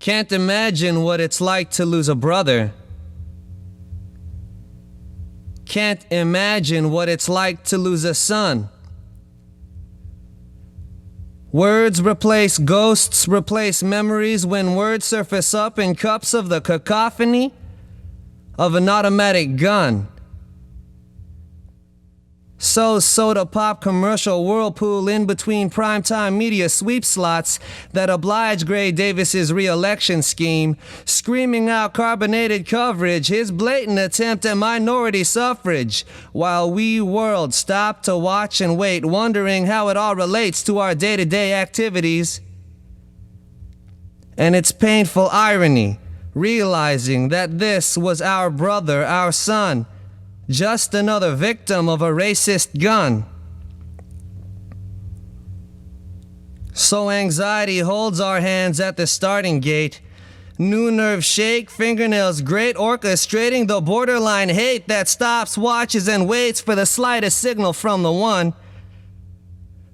Can't imagine what it's like to lose a brother. Can't imagine what it's like to lose a son. Words replace ghosts, replace memories when words surface up in cups of the cacophony of an automatic gun. So soda pop commercial whirlpool in between primetime media sweep slots that oblige Gray Davis's re-election scheme, screaming out carbonated coverage, his blatant attempt at minority suffrage, while we world stop to watch and wait, wondering how it all relates to our day-to-day activities. And it's painful irony, realizing that this was our brother, our son, just another victim of a racist gun. So anxiety holds our hands at the starting gate. New nerves shake, fingernails grate, orchestrating the borderline hate that stops, watches, and waits for the slightest signal from the one.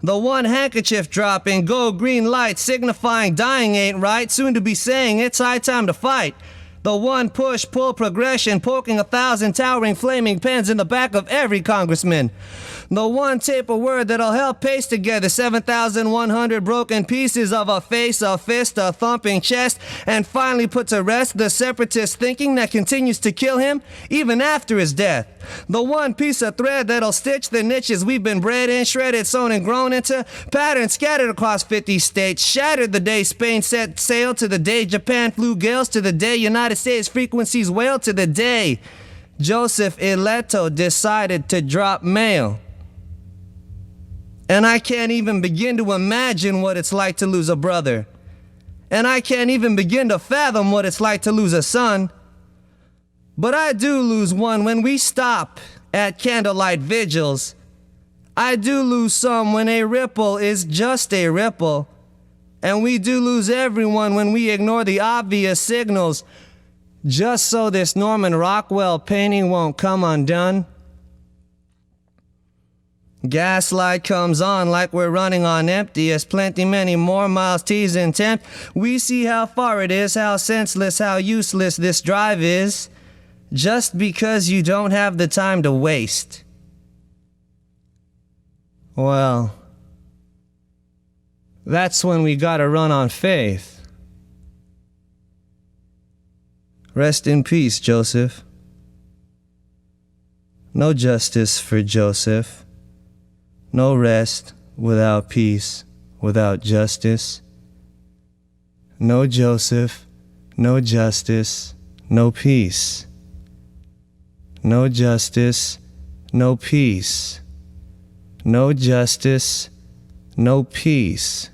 The one handkerchief dropping, go green light, signifying dying ain't right, soon to be saying it's high time to fight. The one push-pull progression, poking 1,000 towering flaming pens in the back of every congressman. The one taper word that'll help paste together 7,100 broken pieces of a face, a fist, a thumping chest, and finally put to rest the separatist thinking that continues to kill him even after his death. The one piece of thread that'll stitch the niches we've been bred in, shredded, sewn, and grown into, patterns scattered across 50 states, shattered the day Spain set sail, to the day Japan flew gales, to the day United States frequencies wailed, to the day Joseph Ileto decided to drop mail. And I can't even begin to imagine what it's like to lose a brother. And I can't even begin to fathom what it's like to lose a son. But I do lose one when we stop at candlelight vigils. I do lose some when a ripple is just a ripple. And we do lose everyone when we ignore the obvious signals, just so this Norman Rockwell painting won't come undone. Gaslight comes on like we're running on empty, as plenty many more miles tease and tempt. We see how far it is, how senseless, how useless this drive is, just because you don't have the time to waste. Well, that's when we gotta run on faith. Rest in peace, Joseph. No justice for Joseph. No rest without peace, without justice. No Joseph, no justice, no peace. No justice, no peace. No justice, no peace.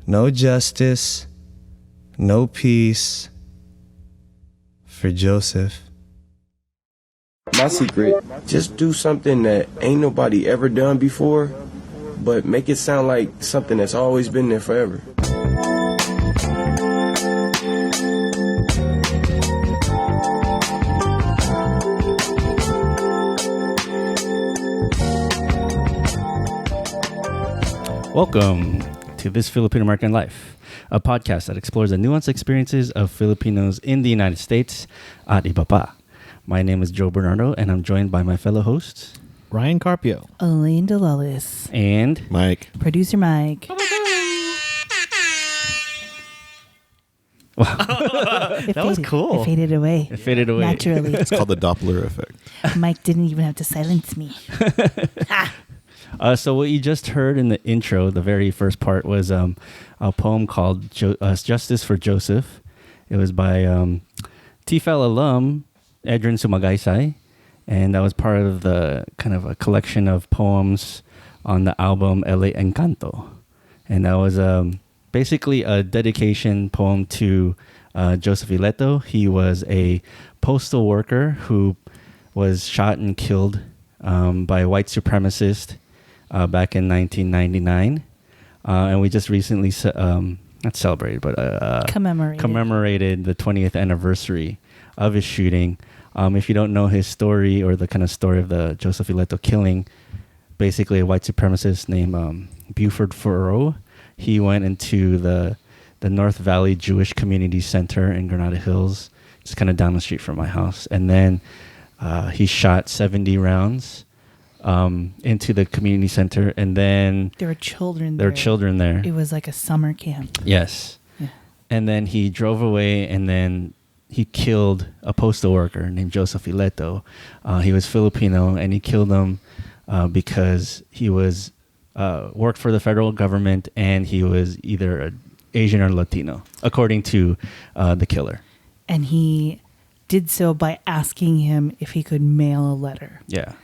No justice, no peace for Joseph. My secret, just do something that ain't nobody ever done before, but make it sound like something that's always been there forever. Welcome to This Filipino American Life, a podcast that explores the nuanced experiences of Filipinos in the United States at iba pa. My name is Joe Bernardo, and I'm joined by my fellow hosts, Ryan Carpio, Elaine DeLellis, and Mike. Producer Mike. Wow. That was cool. It faded away. It faded away. Naturally. It's called the Doppler effect. Mike didn't even have to silence me. So what you just heard in the intro, the very first part, was a poem called Justice for Joseph. It was by TFAL alum Edrin Sumagaysay, and that was part of the kind of a collection of poems on the album LA Encanto. And that was basically a dedication poem to Joseph Ileto. He was a postal worker who was shot and killed by a white supremacist back in 1999. And we just recently, not celebrated, but commemorated the 20th anniversary of his shooting. If you don't know his story or the kind of story of the Joseph Ileto killing, basically a white supremacist named Buford Furrow, he went into the the North Valley Jewish Community Center in Granada Hills, just kind of down the street from my house. And then he shot 70 rounds into the community center, and then There were children there there. were children there. It was like a summer camp. Yes. Yeah. And then he drove away, and then he killed a postal worker named Joseph Ileto. He was Filipino, and he killed him because he was worked for the federal government, and he was either Asian or Latino, according to the killer. And he did so by asking him if he could mail a letter. Yeah.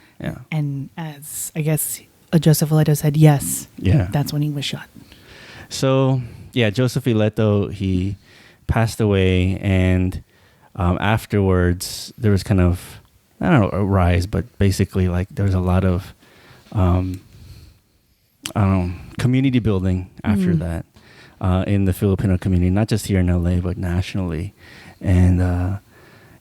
And as I guess Joseph Ileto said yes, Yeah. that's when he was shot. So, yeah, Joseph Ileto, he passed away, and afterwards there was kind of, I don't know, a rise, but basically like there was a lot of, community building after that in the Filipino community, not just here in LA, but nationally. And,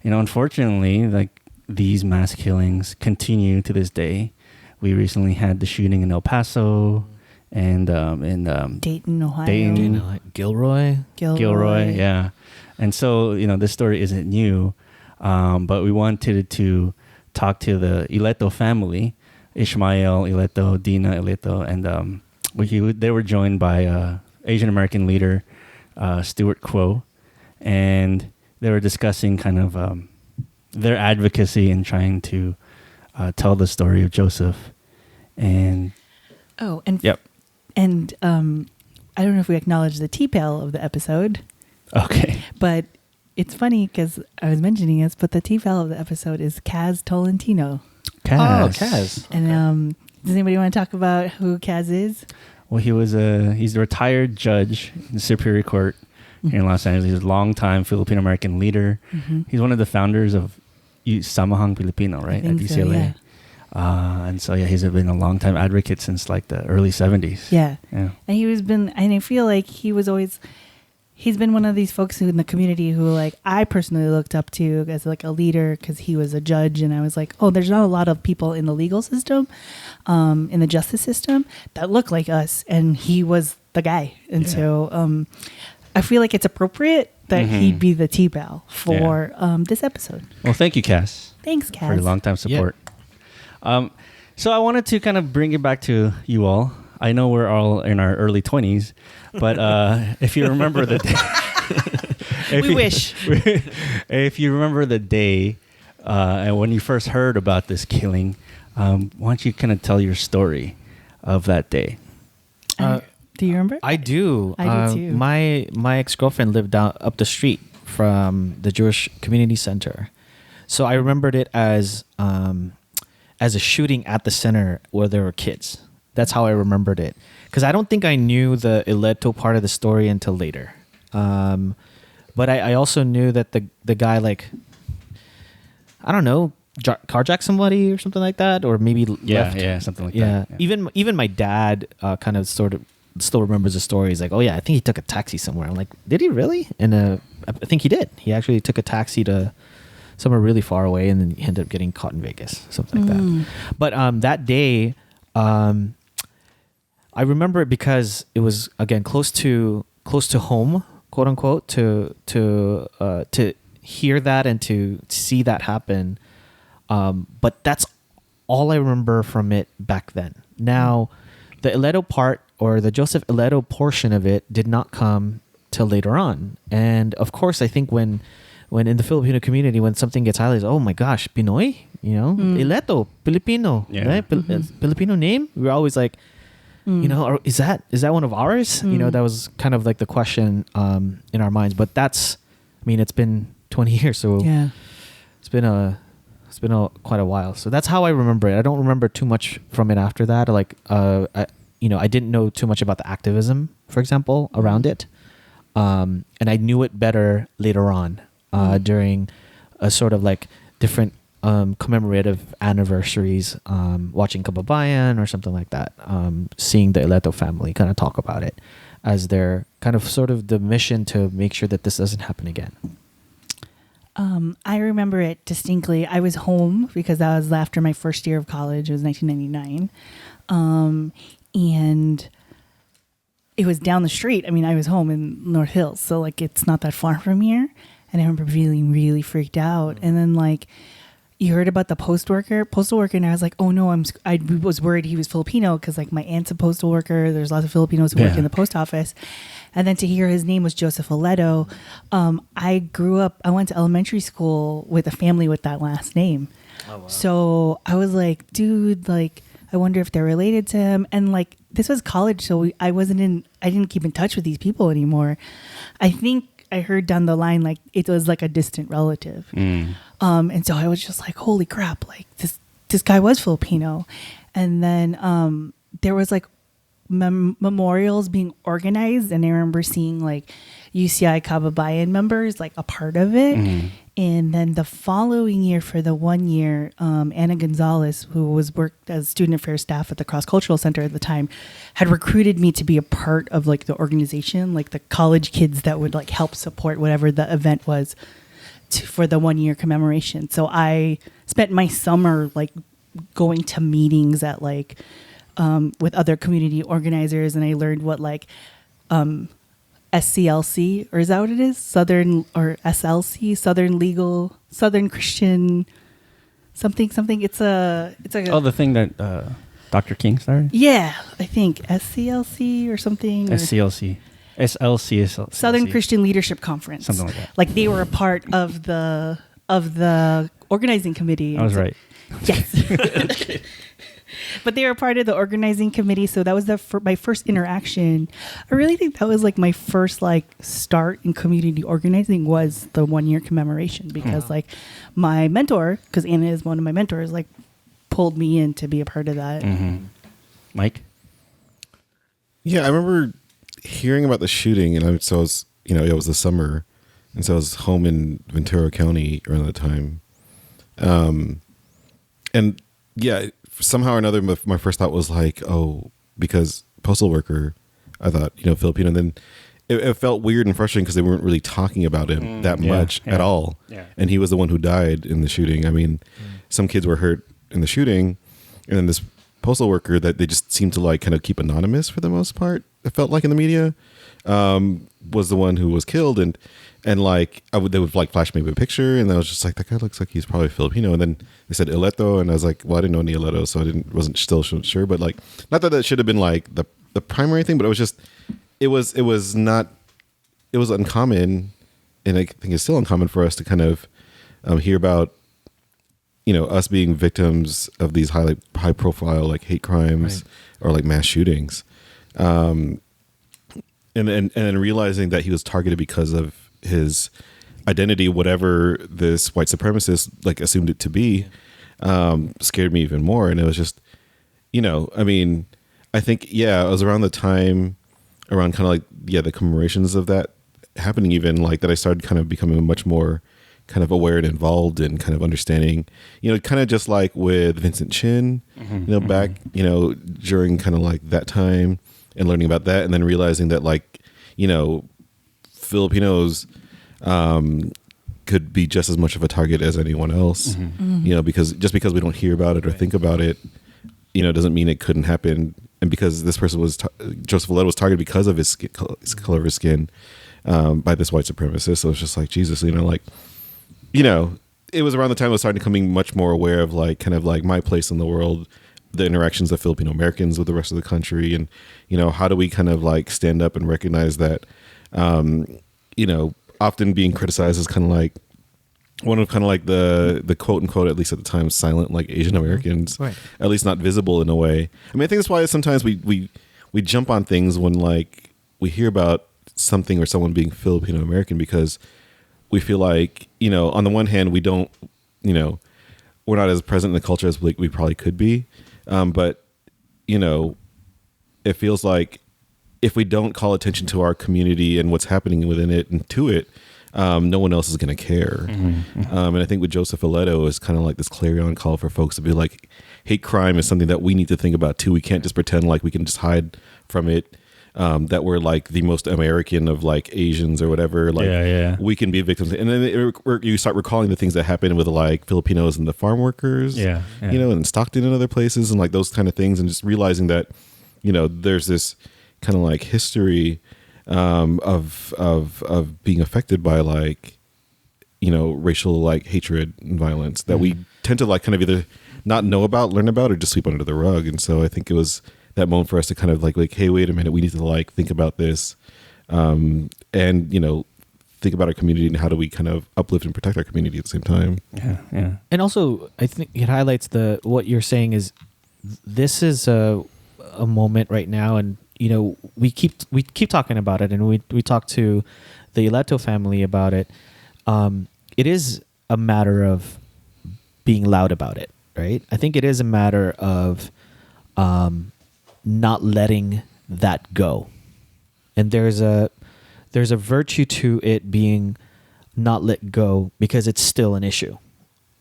unfortunately, like these mass killings continue to this day. We recently had the shooting in El Paso and in Dayton, Ohio. Dayton. Gilroy. Gilroy, yeah. And so, this story isn't new, but we wanted to talk to the Ileto family, Ismael Ileto, Deena Ileto, and they were joined by Asian American leader Stewart Kwoh, and they were discussing kind of their advocacy in trying to tell the story of Joseph. And Oh, and yep. And I don't know if we acknowledged the TFAL of the episode, Okay. but it's funny because I was mentioning this, but the TFAL of the episode is Kaz Tolentino. Kaz. Oh, Kaz. And does anybody want to talk about who Kaz is? Well, he's a retired judge in the Superior Court here in Los Angeles. He's a longtime Filipino American leader. Mm-hmm. He's one of the founders of Samahang Filipino, right, at think so, UCLA. And so, yeah, he's been a longtime advocate since like the early 70s. Yeah. Yeah. And I feel like he's been one of these folks who in the community who like I personally looked up to as like a leader because he was a judge, and I was like, oh, there's not a lot of people in the legal system, in the justice system that look like us, and he was the guy. And so I feel like it's appropriate that he'd be the T-Bell for this episode. Well, thank you, Cass. Thanks, Kaz. For your long-time support. So I wanted to kind of bring it back to you all. I know we're all in our early 20s, but if you remember the day... We wish. If you remember the day and when you first heard about this killing, why don't you kind of tell your story of that day? Do you remember? I do. I do too. My ex-girlfriend lived up the street from the Jewish Community Center, so I remembered it as a shooting at the center where there were kids. That's how I remembered it, because I don't think I knew the Ileto part of the story until later. But I also knew that the guy, like, I don't know, carjacked somebody or something like that, or maybe left. Yeah, something like Yeah. that. Yeah. Even my dad kind of sort of still remembers the story. He's like, oh yeah, I think he took a taxi somewhere. I'm like, did he really? And I think he did. He actually took a taxi to somewhere really far away, and then he ended up getting caught in Vegas, something like that. But that day, I remember it because it was, again, close to home, quote unquote, to hear that and to see that happen. But that's all I remember from it back then. Now, the Ileto part, or the Joseph Ileto portion of it, did not come till later on. And of course, I think when in the Filipino community, when something gets highlighted, oh my gosh, Pinoy, Ileto, Filipino, right? Filipino name. We're always like, or is that one of ours? That was kind of like the question in our minds. But it's been 20 years, so Yeah. it's been quite a while. So that's how I remember it. I don't remember too much from it after that. Like, I didn't know too much about the activism, for example, around it. And I knew it better later on, during a sort of like different commemorative anniversaries, watching Kababayan or something like that, seeing the Ileto family kind of talk about it as their kind of sort of the mission to make sure that this doesn't happen again. I remember it distinctly. I was home because that was after my first year of college. It was 1999. And it was down the street. I mean, I was home in North Hills, so like it's not that far from here. And I remember feeling really freaked out. And then like you heard about the postal worker, and I was like, oh no, I was worried he was Filipino because like my aunt's a postal worker. There's lots of Filipinos who work in the post office. And then to hear his name was Joseph Ileto, I went to elementary school with a family with that last name. Oh, wow. So I was like, dude, like, I wonder if they're related to him. And like, this was college, so I didn't keep in touch with these people anymore. I think I heard down the line, like, it was like a distant relative. And so I was just like, holy crap, like this guy was Filipino. And then there was like memorials being organized, and I remember seeing like UCI Kababayan members like a part of it. And then the following year, for the 1 year, Anna Gonzalez, who worked as student affairs staff at the Cross Cultural Center at the time, had recruited me to be a part of like the organization, like the college kids that would like help support whatever the event was for the 1 year commemoration. So I spent my summer like going to meetings at like with other community organizers, and I learned what like SCLC, or is that what it is? Southern, or SLC, Southern Christian something. It's like the thing that Dr. King started? Yeah, I think SCLC or something. SCLC. SLC is Southern Christian Leadership Conference. Something like that. Like they were a part of the organizing committee. I was right. Yes. But they were part of the organizing committee, so that was my first interaction. I really think that was like my first like start in community organizing, was the 1 year commemoration, because like my mentor, because Anna is one of my mentors, like pulled me in to be a part of that. Mike? Yeah, I remember hearing about the shooting, and so I was, it was the summer, and so I was home in Ventura County around that time. And yeah, somehow or another, my first thought was like, oh, because postal worker, I thought, Filipino. And then it felt weird and frustrating because they weren't really talking about him that much at all. Yeah. And he was the one who died in the shooting. I mean, some kids were hurt in the shooting, and then this postal worker that they just seemed to like kind of keep anonymous for the most part, it felt like in the media, was the one who was killed. And like they would like flash me a picture, and I was just like, that guy looks like he's probably Filipino. And then they said Ileto, and I was like, well, I didn't know any Ileto, so wasn't still sure. But like, not that should have been like the primary thing, but it was just it was uncommon, and I think it's still uncommon for us to kind of hear about us being victims of these high profile like hate crimes or like mass shootings, and then realizing that he was targeted because of his identity, whatever this white supremacist like assumed it to be, scared me even more. And it was just, I mean, I think, it was around the time, around kind of like, the commemorations of that happening, even like that I started kind of becoming much more kind of aware and involved and kind of understanding, kind of just like with Vincent Chin, back, during kind of like that time, and learning about that, and then realizing that like, Filipinos could be just as much of a target as anyone else, because we don't hear about it or think about it, doesn't mean it couldn't happen. And because this person Joseph Ileto was targeted because of his color of his skin, by this white supremacist. So it's just like, Jesus, it was around the time I was starting to becoming much more aware of like, kind of like my place in the world, the interactions of Filipino Americans with the rest of the country. And, how do we kind of like stand up and recognize that, often being criticized as kind of like one of kind of like the quote unquote, at least at the time, silent like Asian Americans, at least not visible in a way. I mean, I think that's why sometimes we jump on things when like we hear about something or someone being Filipino American, because we feel like, on the one hand, we don't, we're not as present in the culture as we probably could be. But, it feels like if we don't call attention to our community and what's happening within it and to it, no one else is going to care. And I think with Joseph Ileto is kind of like this clarion call for folks to be like, hate crime is something that we need to think about too. We can't just pretend like we can just hide from it. That we're like the most American of like Asians or whatever. Like we can be victims. And then you start recalling the things that happened with like Filipinos and the farm workers, and Stockton and other places and like those kind of things. And just realizing that, there's this kind of like history of being affected by like, you know, racial like hatred and violence that we tend to like kind of either not know about, learn about, or just sweep under the rug. And so I think it was that moment for us to kind of like, hey, wait a minute, we need to like think about this, and you know, think about our community and how do we kind of uplift and protect our community at the same time. Yeah. And also, I think it highlights what you're saying is this is a moment right now, and you know we keep talking about it, and we talked to the Ileto family about it. It is a matter of being loud about it, right? I think it is a matter of not letting that go, and there's a virtue to it being not let go because it's still an issue,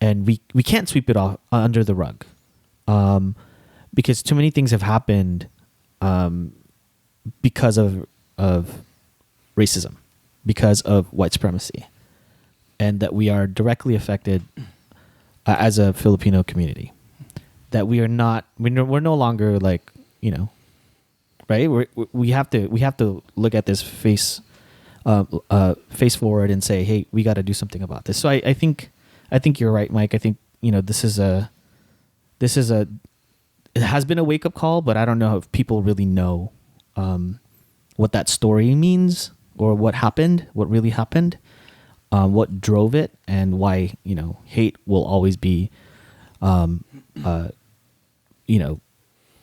and we can't sweep it off under the rug, because too many things have happened because of racism, because of white supremacy, and that we are directly affected as a Filipino community. That we're no longer like, you know, right? We have to look at this face forward and say, hey, we got to do something about this. So I think you're right, Mike. I think, you know, it has been a wake up call, but I don't know if people really know what that story means or what really happened, what drove it, and why, you know, hate will always be, you know,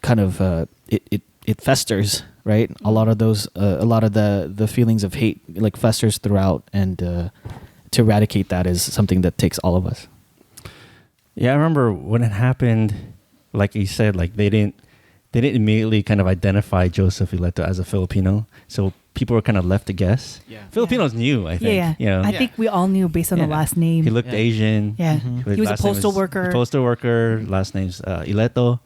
kind of it festers, right? A lot of the feelings of hate like festers throughout, and to eradicate that is something that takes all of us. Yeah, I remember when it happened, like you said, like they didn't immediately kind of identify Joseph Ileto as a Filipino, so people were kind of left to guess. Yeah. Filipinos knew, I think. Yeah. You know, I think we all knew based on the last name. he looked Asian. Yeah. His He was a last name postal worker. Postal worker. Last name's Ileto,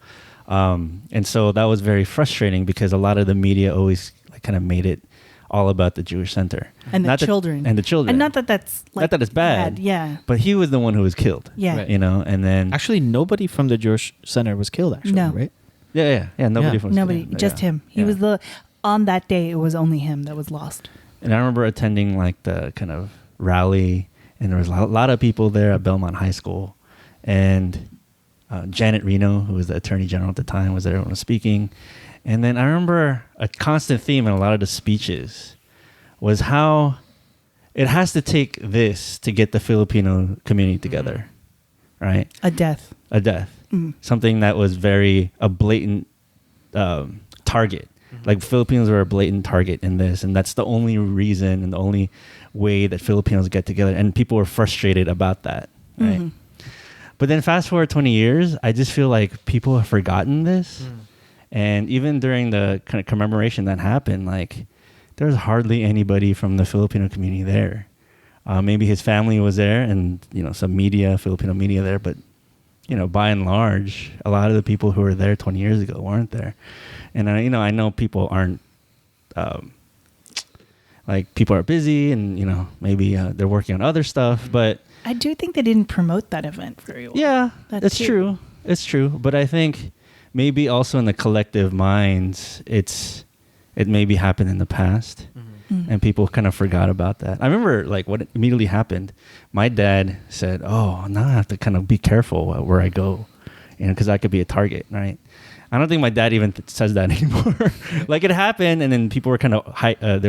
and so that was very frustrating because a lot of the media always like kind of made it all about the Jewish Center And the Not that- children. and the children. And not that that's like Not that it's bad. Yeah. But he was the one who was killed. Yeah. Right. You know, and then Actually, nobody from the Jewish Center was killed. Actually, No. right? yeah. Nobody Yeah. from Nobody, just him. He Yeah. was on that day, it was only him that was lost. And I remember attending like the kind of rally, and there was a lot of people there at Belmont High School, and Janet Reno, who was the Attorney General at the time, was there when I was speaking. And then I remember a constant theme in a lot of the speeches was how it has to take this to get the Filipino community together, right? A death. A death. Something that was a blatant target. Like Filipinos were a blatant target in this, and that's the only reason and the only way that Filipinos get together, and people were frustrated about that, right? But then fast forward 20 years, I just feel like people have forgotten this. And even during the kind of commemoration that happened, like there's hardly anybody from the Filipino community there. Maybe his family was there, and you know, some media, Filipino media there, but you know, by and large, a lot of the people who were there 20 years ago weren't there. And I know people aren't like people are busy, and you know, maybe they're working on other stuff, but I do think they didn't promote that event very well. yeah, That it's too. true. It's true. But I think maybe also in the collective minds, it maybe happened in the past, and people kind of forgot about that. I remember like what immediately happened. My dad said, "Oh, now I have to kind of be careful where I go, you know, because I could be a target, right?" I don't think my dad even says that anymore. Like it happened, and then people were kind of heightened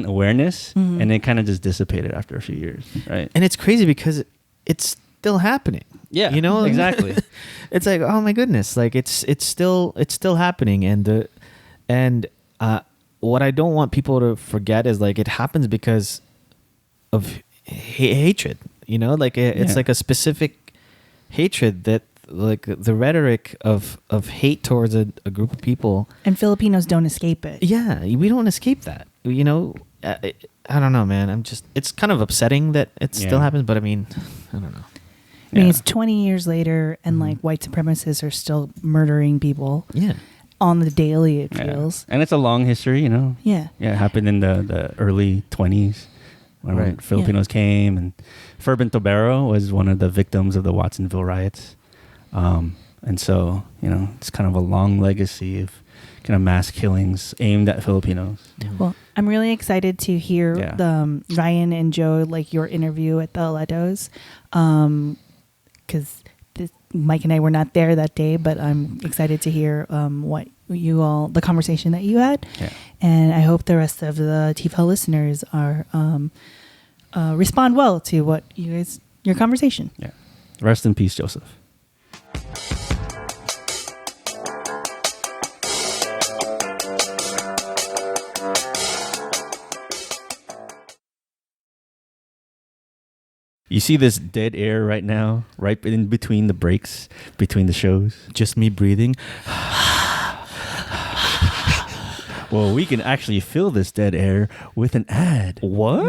awareness, and it kind of just dissipated after a few years, right? And it's crazy because it's still happening. Yeah, you know, exactly. It's like, oh my goodness, like it's still happening, and what I don't want people to forget is like it happens because of hatred. You know, like it's like a specific hatred that like the rhetoric of hate towards a group of people, And Filipinos don't escape it. yeah, we don't escape that. You know, I don't know, man. It's kind of upsetting that it still happens, but I mean, I don't know. I mean, it's 20 years later, and like white supremacists are still murdering people Yeah. on the daily, it Yeah. feels. And it's a long history, you know. Yeah. Yeah, it happened in the early 20s when Right. Filipinos came, and Ferben Tobero was one of the victims of the Watsonville riots. And so, you know, it's kind of a long legacy of kind of mass killings aimed at Filipinos. Well, I'm really excited to hear Yeah. the Ryan and Joe, like your interview at the Iletos, because Mike and I were not there that day, but I'm excited to hear what the conversation that you had, Yeah. and I hope the rest of the TFAL listeners are respond well to what your conversation. Yeah. Rest in peace, Joseph. You see this dead air right now, right in between the breaks, between the shows? Just me breathing. Well, we can actually fill this dead air with an ad. What?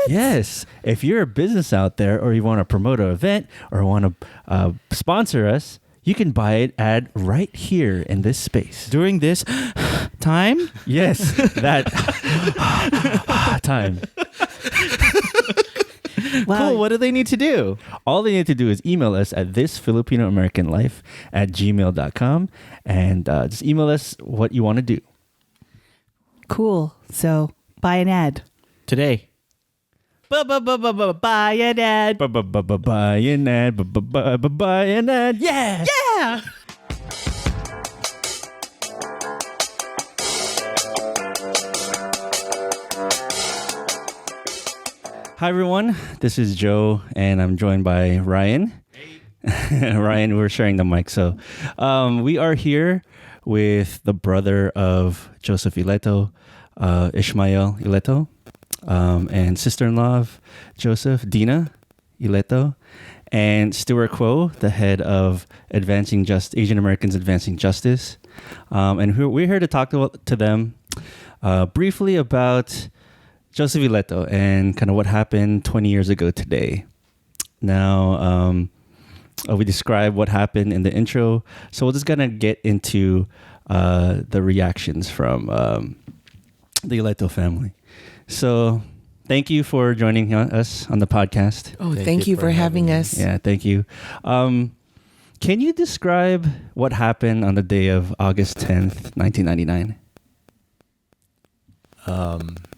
Yes. If you're a business out there or you want to promote an event or want to sponsor us, you can buy an ad right here in this space. During this time? Yes, that time. Wow. Cool. What do they need to do? All they need to do is email us at thisfilipinoamericanlife@gmail.com and just email us what you want to do. Cool. So buy an ad. Today. Buy an ad. Buy an ad. Buy an ad. Yeah. Yeah. Hi, everyone. This is Joe, and I'm joined by Ryan. Hey. Ryan, we're sharing the mic. So we are here with the brother of Joseph Ileto, Ismael Ileto, and sister-in-law of Joseph, Deena Ileto, and Stewart Kwoh, the head of Asian Americans Advancing Justice. And we're here to talk to them briefly about Joseph Ileto and kind of what happened 20 years ago today. Now, we described what happened in the intro, so we're just going to get into the reactions from the Ileto family. So thank you for joining us on the podcast. Oh, thank you for having us. Yeah, thank you. Can you describe what happened on the day of August 10th, 1999?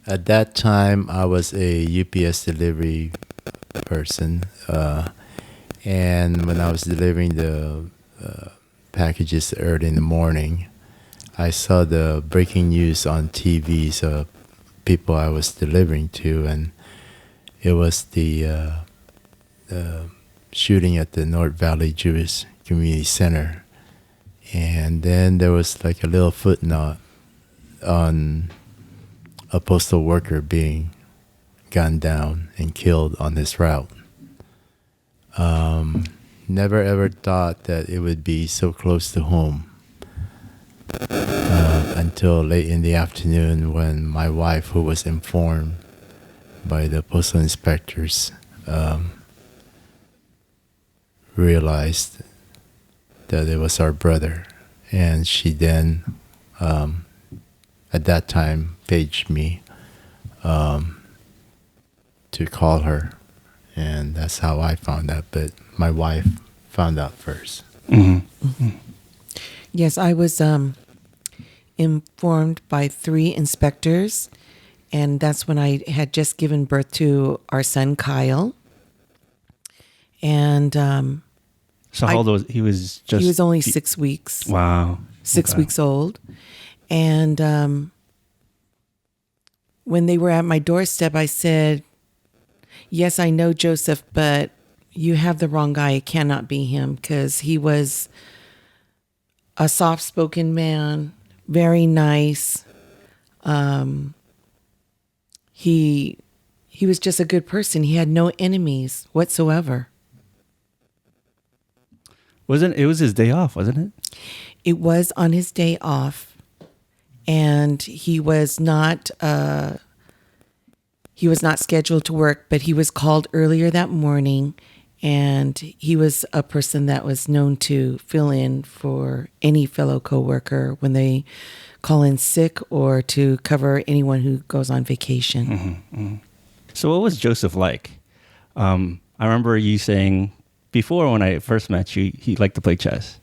At that time, I was a UPS delivery person. And when I was delivering the packages early in the morning, I saw the breaking news on TVs of people I was delivering to, and it was the shooting at the North Valley Jewish Community Center. And then there was like a little footnote on a postal worker being gunned down and killed on this route. Never ever thought that it would be so close to home until late in the afternoon when my wife, who was informed by the postal inspectors, realized that it was our brother. And she then, at that time, paged me to call her. And that's how I found out. But my wife found out first. Mm-hmm. Mm-hmm. Yes, I was informed by 3 inspectors, and that's when I had just given birth to our son, Kyle. And So how old was he? Was just he was only 6 weeks. Wow. 6 Okay. weeks old. And when they were at my doorstep, I said, yes, I know Joseph, but you have the wrong guy. It cannot be him, because he was a soft-spoken man, very nice. He was just a good person. He had no enemies whatsoever. It was his day off, wasn't it? It was on his day off, and he was not scheduled to work, but he was called earlier that morning, and he was a person that was known to fill in for any fellow coworker when they call in sick or to cover anyone who goes on vacation. Mm-hmm, mm-hmm. So what was Joseph like? I remember you saying before, when I first met you, he liked to play chess.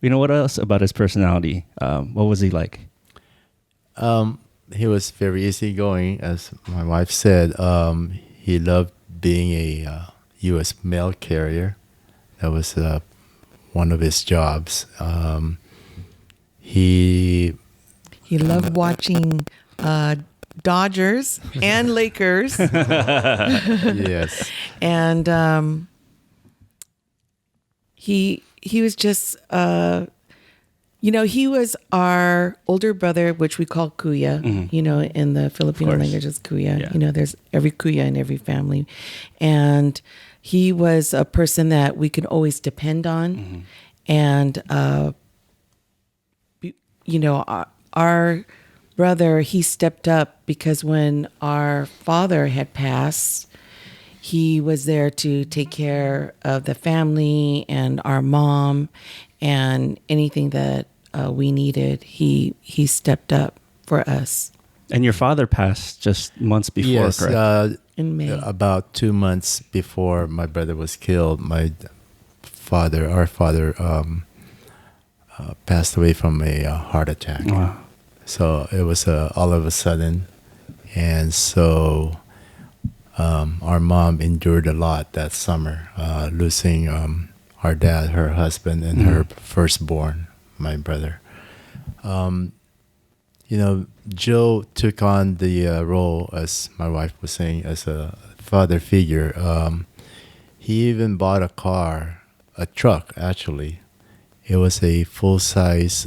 You know, what else about his personality? What was he like? He was very easygoing, as my wife said. He loved being a U.S. mail carrier. That was one of his jobs. He loved watching Dodgers and Lakers. yes, And he was just he was our older brother, which we call kuya. In the Filipino language is kuya. Yeah. There's every kuya in every family, and he was a person that we could always depend on. And our brother, he stepped up because when our father had passed, he was there to take care of the family and our mom, and anything that we needed, he stepped up for us. And your father passed just months before, yes, correct? In May. About 2 months before my brother was killed, our father, passed away from a heart attack. Wow. So it was all of a sudden, and so our mom endured a lot that summer, losing our dad, her husband, and her firstborn, my brother. Joe took on the role, as my wife was saying, as a father figure. He even bought a truck, actually. It was a full-size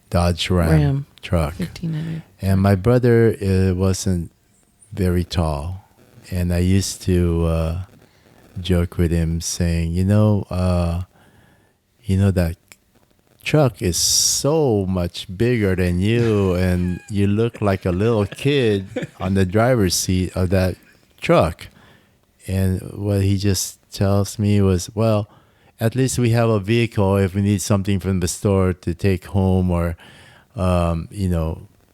Dodge Ram truck. 1500. And my brother wasn't very tall. And I used to joke with him saying, that truck is so much bigger than you, and you look like a little kid on the driver's seat of that truck. And what he just tells me was, well, at least we have a vehicle if we need something from the store to take home, or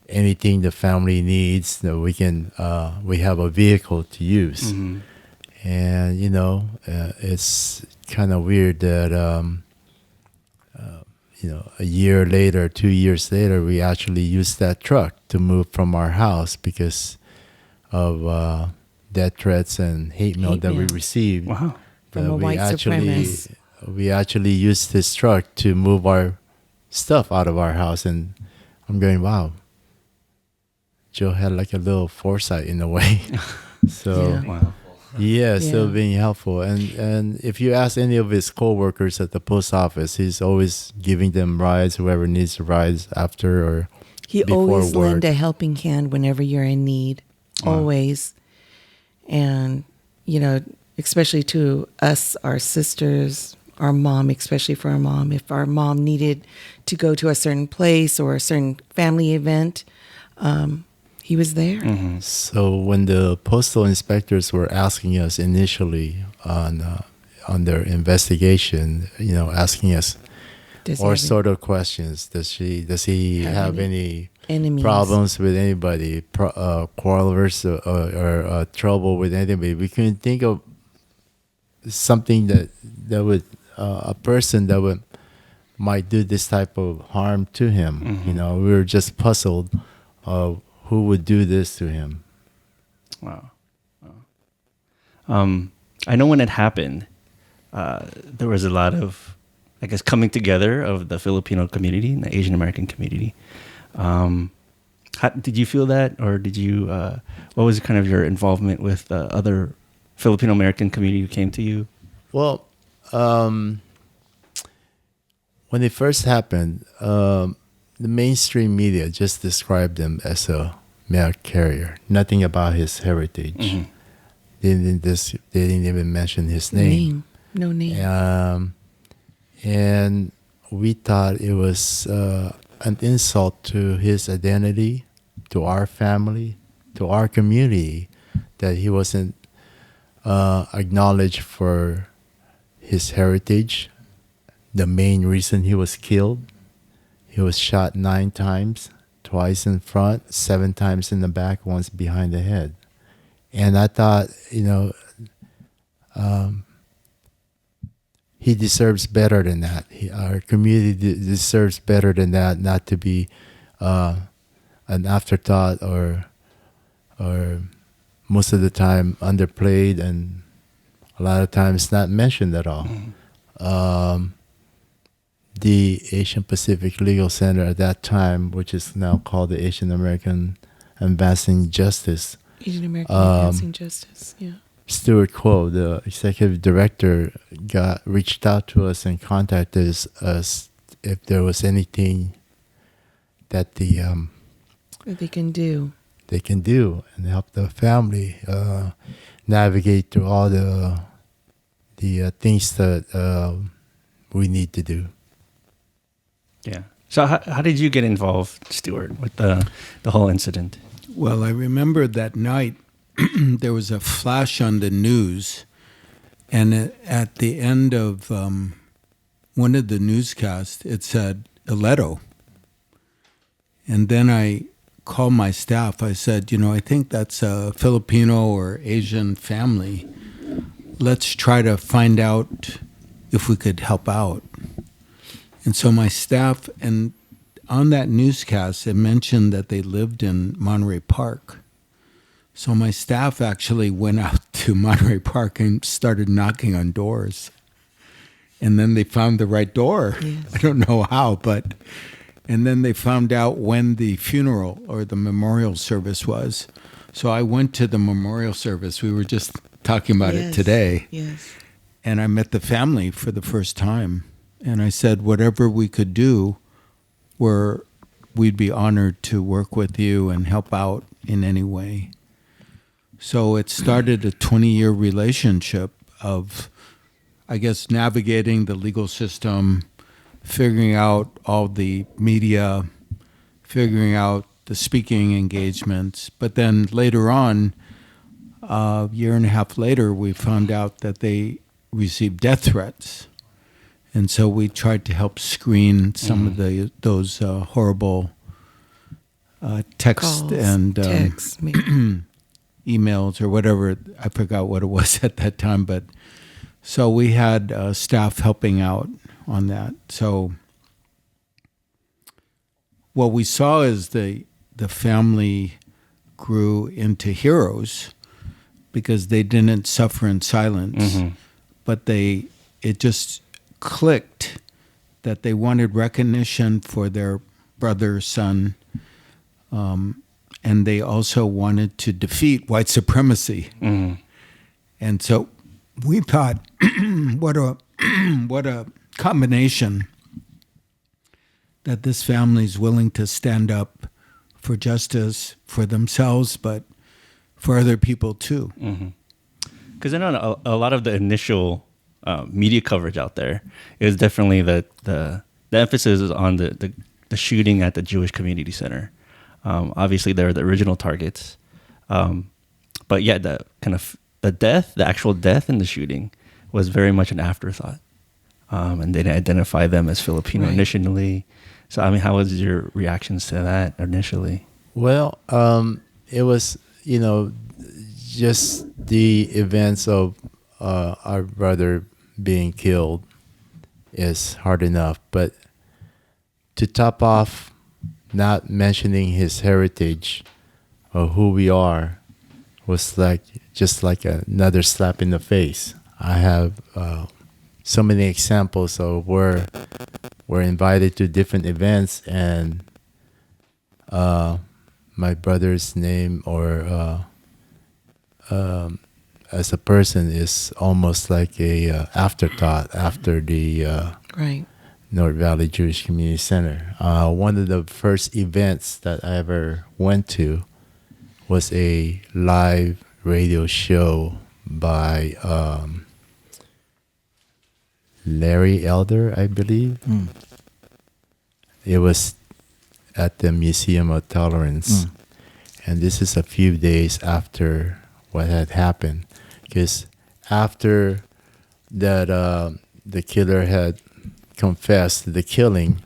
anything the family needs, that we have a vehicle to use. And it's kind of weird that a year later, 2 years later, we actually used that truck to move from our house because of death threats and hate mail that we received. Wow. From a white supremacist. We actually used this truck to move our stuff out of our house, and I'm going, wow. Joe had like a little foresight in a way. So, Yeah. Wow. yeah, still being helpful. And if you ask any of his co-workers at the post office, he's always giving them rides, whoever needs rides after or He before always work. lend a helping hand whenever you're in need. Wow. Always. And, especially to us, our sisters, our mom, especially for our mom. If our mom needed to go to a certain place or a certain family event, he was there. So when the postal inspectors were asking us initially on their investigation, asking us Does he all have sort of questions. Does he have any enemies? problems with anybody, quarrels or trouble with anybody? We couldn't think of something that would a person that might do this type of harm to him. We were just puzzled of who would do this to him. Wow. I know when it happened, there was a lot of, I guess, coming together of the Filipino community and the Asian American community. Did you feel that, or did you? What was kind of your involvement with the other Filipino American community who came to you? Well, when it first happened, the mainstream media just described him as a mail carrier. Nothing about his heritage. They didn't even mention his name. No name. And we thought it was an insult to his identity, to our family, to our community, that he wasn't acknowledged for his heritage. The main reason he was killed, he was shot 9 times, twice in front, 7 times in the back, once behind the head. he deserves better than that. Our community deserves better than that, not to be an afterthought or most of the time underplayed and a lot of times not mentioned at all. The Asian Pacific Legal Center at that time, which is now called the Asian American Advancing Justice. Asian American Advancing Justice, yeah. Stewart Kwoh, the executive director, reached out to us and contacted us if there was anything that What they can do. they can do and help the family navigate through all the things that we need to do. Yeah. So how did you get involved, Stewart, with the whole incident? Well, I remember that night there was a flash on the news, and at the end of one of the newscasts, it said Ileto. And then I called my staff. I said, I think that's a Filipino or Asian family. Let's try to find out if we could help out. And so my staff, and on that newscast, it mentioned that they lived in Monterey Park. So my staff actually went out to Monterey Park and started knocking on doors. And then they found the right door. Yes. I don't know how, and then they found out when the funeral or the memorial service was. So I went to the memorial service. We were just talking about it today. Yes. And I met the family for the first time. And I said, whatever we could do, we'd be honored to work with you and help out in any way. So it started a 20-year relationship of, I guess, navigating the legal system, figuring out all the media, figuring out the speaking engagements. But then later on, a year and a half later, we found out that they received death threats. And so we tried to help screen some of those horrible text Calls, and text, maybe. emails or whatever. I forgot what it was at that time. But so we had staff helping out on that. So what we saw is the family grew into heroes because they didn't suffer in silence, but it just clicked that they wanted recognition for their brother, son, and they also wanted to defeat white supremacy. And so we thought, what a combination that this family is willing to stand up for justice for themselves, but for other people too. Because I know a lot of the initial media coverage out there is definitely the emphasis is on the shooting at the Jewish Community Center. Obviously, they're the original targets, but yeah, the actual death in the shooting was very much an afterthought, and they didn't identify them as Filipino initially. So, I mean, how was your reactions to that initially? Well, it was, just the events of our brother being killed is hard enough. But to top off, not mentioning his heritage or who we are was just like another slap in the face. I have so many examples of where we're invited to different events and my brother's name or as a person is almost like a afterthought after the North Valley Jewish Community Center. One of the first events that I ever went to was a live radio show by Larry Elder, I believe. It was at the Museum of Tolerance. And this is a few days after what had happened. Because after that, the killer had confessed the killing,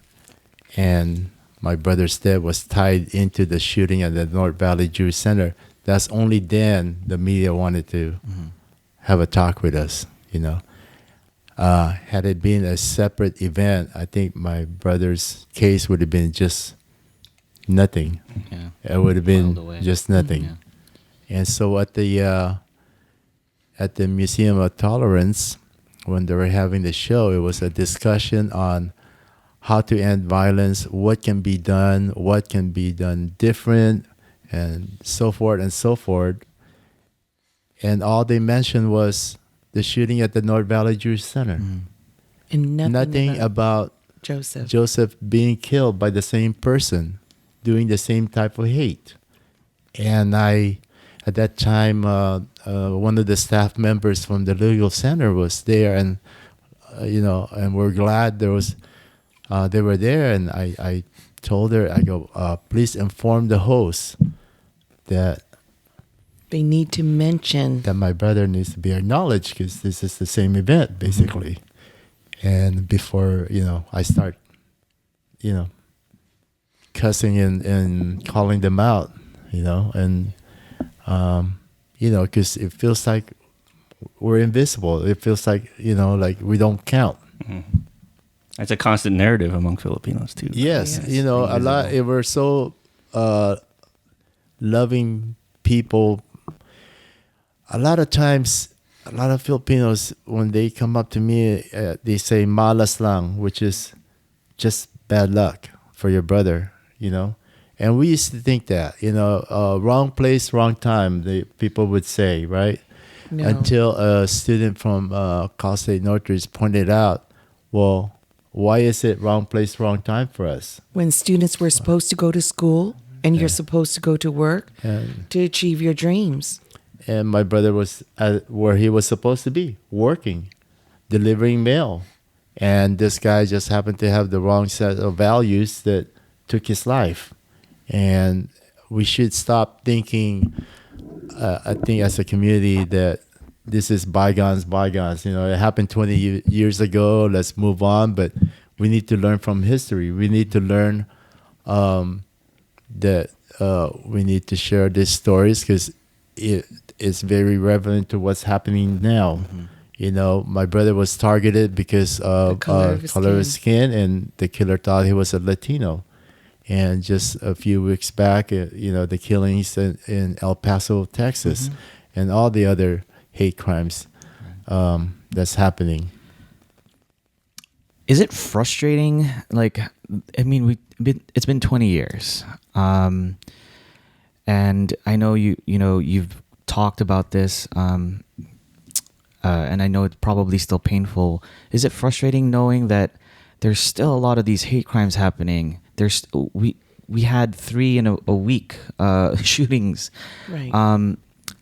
and my brother's death was tied into the shooting at the North Valley Jewish Center. That's only then the media wanted to have a talk with us, Had it been a separate event, I think my brother's case would have been just nothing. Yeah. It would have Filed been away. just nothing. Yeah. And so at the Museum of Tolerance, when they were having the show, it was a discussion on how to end violence, what can be done different, and so forth and so forth. And all they mentioned was the shooting at the North Valley Jewish Center. And Nothing about Joseph. Joseph being killed by the same person, doing the same type of hate. And at that time, one of the staff members from the legal center was there, and and we're glad they were there. And I told her, I go, please inform the host that They need to mention. my brother needs to be acknowledged because this is the same event, basically. And before, I start, cussing and calling them out, and, because it feels like we're invisible. It feels like, like we don't count. That's a constant narrative among Filipinos too. Yes, Yes. a lot. We're so loving people. A lot of times, a lot of Filipinos, when they come up to me, they say "malas lang," which is just bad luck for your brother. And we used to think that, wrong place, wrong time. The people would say, right? No. Until a student from Cal State Northridge pointed out, well, why is it wrong place, wrong time for us? When students were supposed to go to school and you're supposed to go to work And, to achieve your dreams. and my brother was where he was supposed to be, working, delivering mail. And this guy just happened to have the wrong set of values that took his life. And we should stop thinking, I think as a community, that this is bygones. It happened 20 years ago. Let's move on. But we need to learn from history. We need to learn that we need to share these stories because it's very relevant to what's happening now. My brother was targeted because of color of his skin, and the killer thought he was a Latino. And just a few weeks back, the killings in El Paso, Texas, and all the other hate crimes that's happening. Is it frustrating? Like, I mean, it's been 20 years, and I know you've talked about this, and I know it's probably still painful. Is it frustrating knowing that there's still a lot of these hate crimes happening? We had 3 in a week shootings. Right.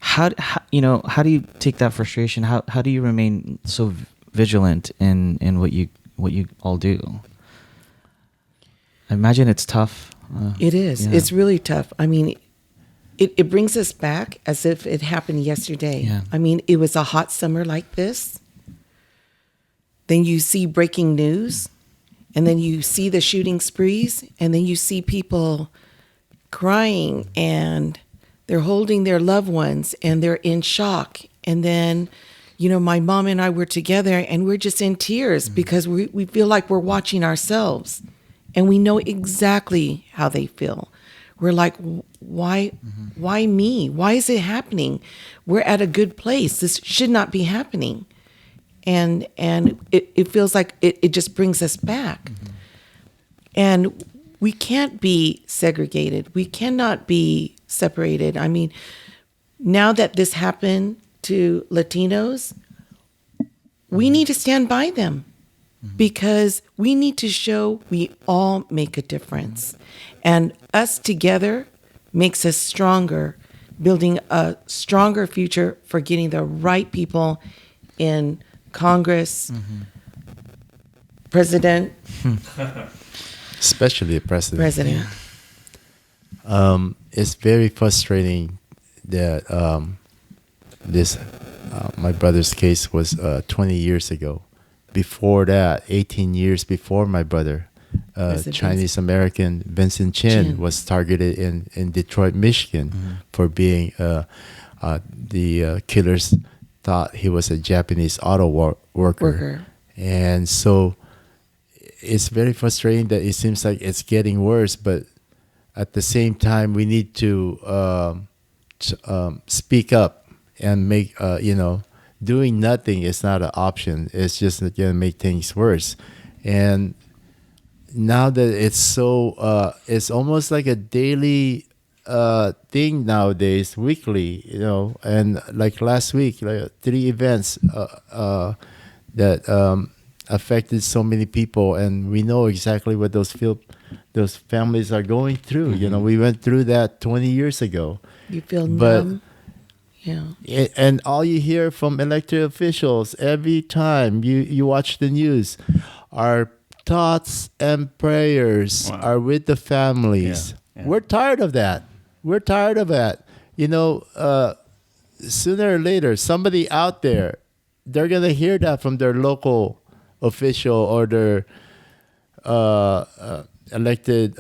How do you take that frustration? How do you remain so vigilant in what you all do? I imagine it's tough. It is. Yeah. It's really tough. I mean, it brings us back as if it happened yesterday. Yeah. I mean, it was a hot summer like this. Then you see breaking news, and then you see the shooting sprees, and then you see people crying, and they're holding their loved ones, and they're in shock. And then, my mom and I were together, and we're just in tears because we feel like we're watching ourselves, and we know exactly how they feel. We're like, why me? Why is it happening? We're at a good place. This should not be happening. And it feels like it just brings us back. And we can't be segregated. We cannot be separated. I mean, now that this happened to Latinos, we need to stand by them because we need to show we all make a difference. And us together makes us stronger, building a stronger future for getting the right people in Congress, President, Especially the president. It's very frustrating that my brother's case was 20 years ago. Before that, 18 years before my brother, Chinese American Vincent Chin was targeted in Detroit, Michigan, for being the killers thought he was a Japanese auto worker. And so it's very frustrating that it seems like it's getting worse, but at the same time, we need to speak up and make, doing nothing is not an option. It's just going to make things worse. And now that it's so, it's almost like a daily thing nowadays, weekly, and like last week, like 3 events that affected so many people, and we know exactly what those families are going through. We went through that 20 years ago. You feel But numb. Yeah. And all you hear from elected officials every time you watch the news, our thoughts and prayers are with the families. Yeah. We're tired of that. We're tired of that. Sooner or later, somebody out there, they're going to hear that from their local official or their elected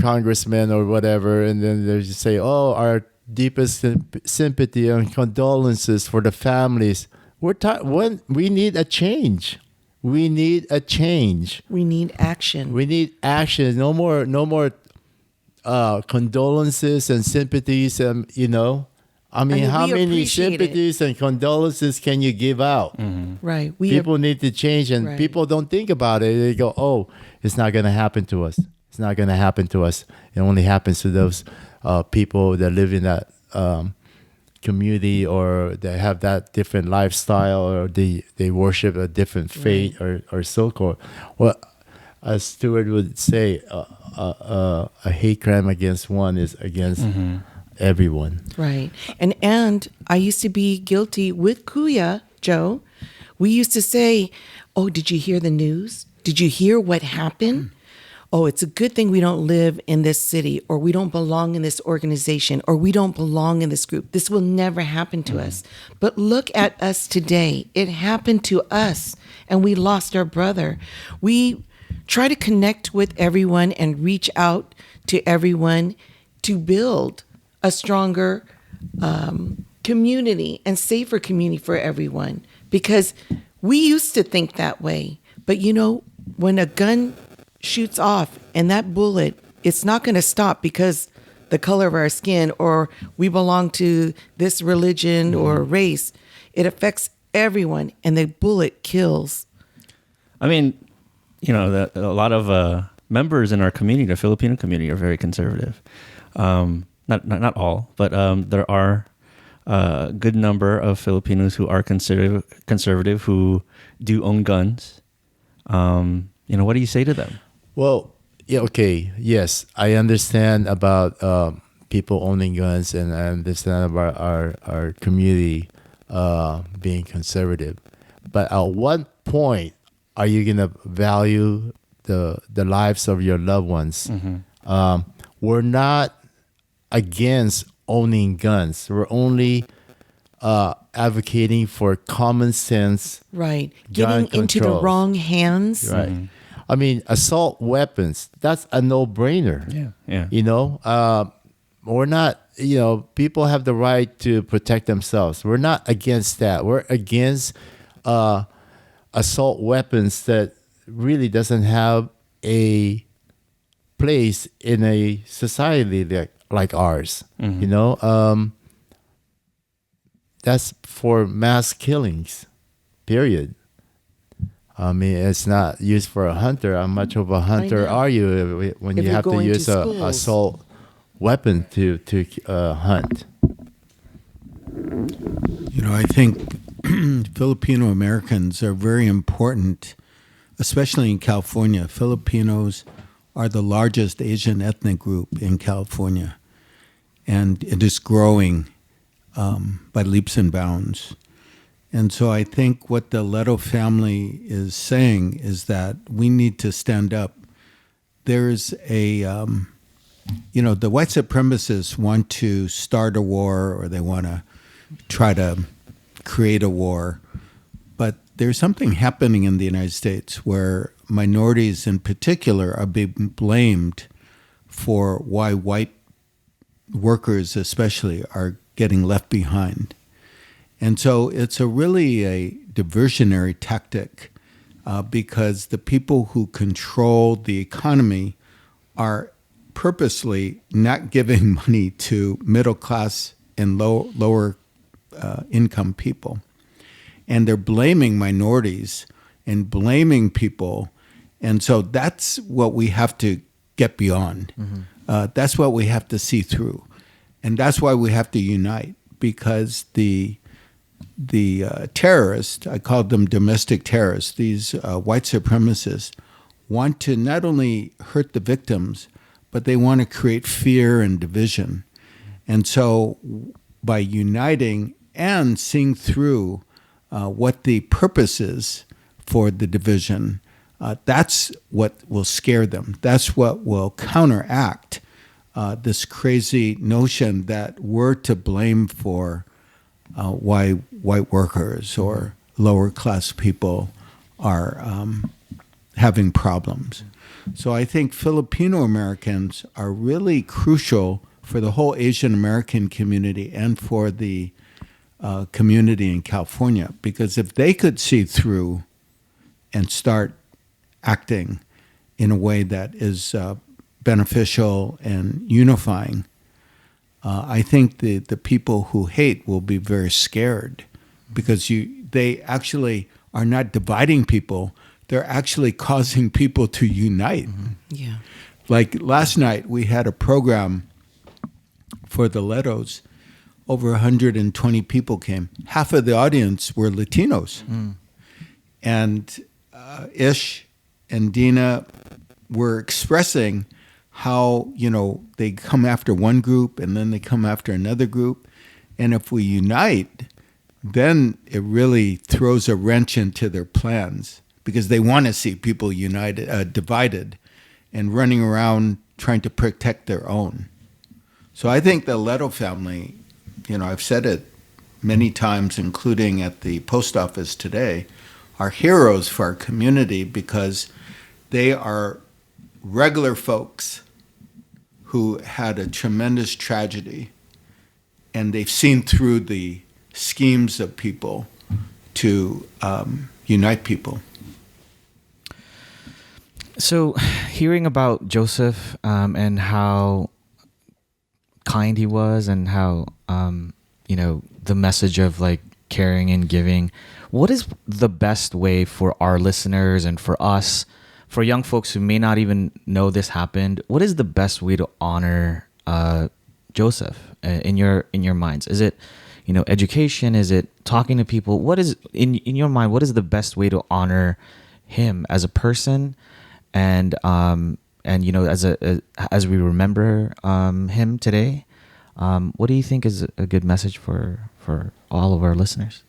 congressman or whatever, and then they just say, "Oh, our deepest sympathy and condolences for the families." When we need a change. We need a change. We need action. We need action. No more condolences and sympathies. How we many appreciate sympathies and condolences can you give out? Right. People need to change, and Right. people don't think about it. They go, "Oh, it's not going to happen to us. It's not going to happen to us. It only happens to those people that live in that community, or they have that different lifestyle, or they worship a different faith, or so forth." Well, as Stewart would say, a hate crime against one is against everyone. Right. And I used to be guilty with Kuya, Joe. We used to say, "Oh, did you hear the news? Did you hear what happened? Oh, it's a good thing we don't live in this city, or we don't belong in this organization, or we don't belong in this group. This will never happen to us." But look at us today. It happened to us, and we lost our brother. We try to connect with everyone and reach out to everyone to build a stronger community and safer community for everyone, because we used to think that way. But when a gun shoots off and that bullet, it's not going to stop because the color of our skin, or we belong to this religion or race. It affects everyone, and the bullet kills. I mean, a lot of members in our community, the Filipino community, are very conservative. Not all, but there are a good number of Filipinos who are conservative who do own guns. What do you say to them? Well, yeah, okay, yes, I understand about people owning guns, and I understand about our community being conservative. But at what point are you gonna value the lives of your loved ones? We're not against owning guns. We're only advocating for common sense. Right. Gun Getting into the controls. wrong hands. Right. I mean, assault weapons, that's a no-brainer. Yeah. We're not, people have the right to protect themselves. We're not against that. We're against assault weapons that really doesn't have a place in a society like ours. That's for mass killings, period. I mean, it's not used for a hunter. How much of a hunter are you when If you you're have to going to use a schools. assault weapon to hunt? I think Filipino Americans are very important, especially in California. Filipinos are the largest Asian ethnic group in California, and it is growing by leaps and bounds. And so I think what the Ileto family is saying is that we need to stand up. There's the white supremacists want to start a war, or they want to try to create a war. But there's something happening in the United States where minorities in particular are being blamed for why white workers especially are getting left behind. And so it's really a diversionary tactic because the people who control the economy are purposely not giving money to middle class and lower income people. And they're blaming minorities and blaming people. And so that's what we have to get beyond. That's what we have to see through. And that's why we have to unite, because the terrorists, I call them domestic terrorists, these white supremacists, want to not only hurt the victims, but they want to create fear and division. And so by uniting and seeing through what the purpose is for the division, that's what will scare them. That's what will counteract this crazy notion that we're to blame for why white workers or lower class people are having problems. So I think Filipino Americans are really crucial for the whole Asian American community and for the community in California, because if they could see through and start acting in a way that is beneficial and unifying, I think the people who hate will be very scared, because they actually are not dividing people. They're actually causing people to unite. Yeah. Like last night, we had a program for the Letos. Over 120 people came. Half of the audience were Latinos. And Ish and Deena were expressing how, they come after one group and then they come after another group. And if we unite, then it really throws a wrench into their plans, because they want to see people divided and running around trying to protect their own. So I think the Leto family, I've said it many times, including at the post office today, are heroes for our community, because they are regular folks who had a tremendous tragedy, and they've seen through the schemes of people to unite people. So, hearing about Joseph and how kind he was, and how the message of like caring and giving, what is the best way for our listeners and for us, for young folks who may not even know this happened, what is the best way to honor Joseph in your minds? Is it education? Is it talking to people? What is in your mind? What is the best way to honor him as a person? And as we remember him today, what do you think is a good message for all of our listeners?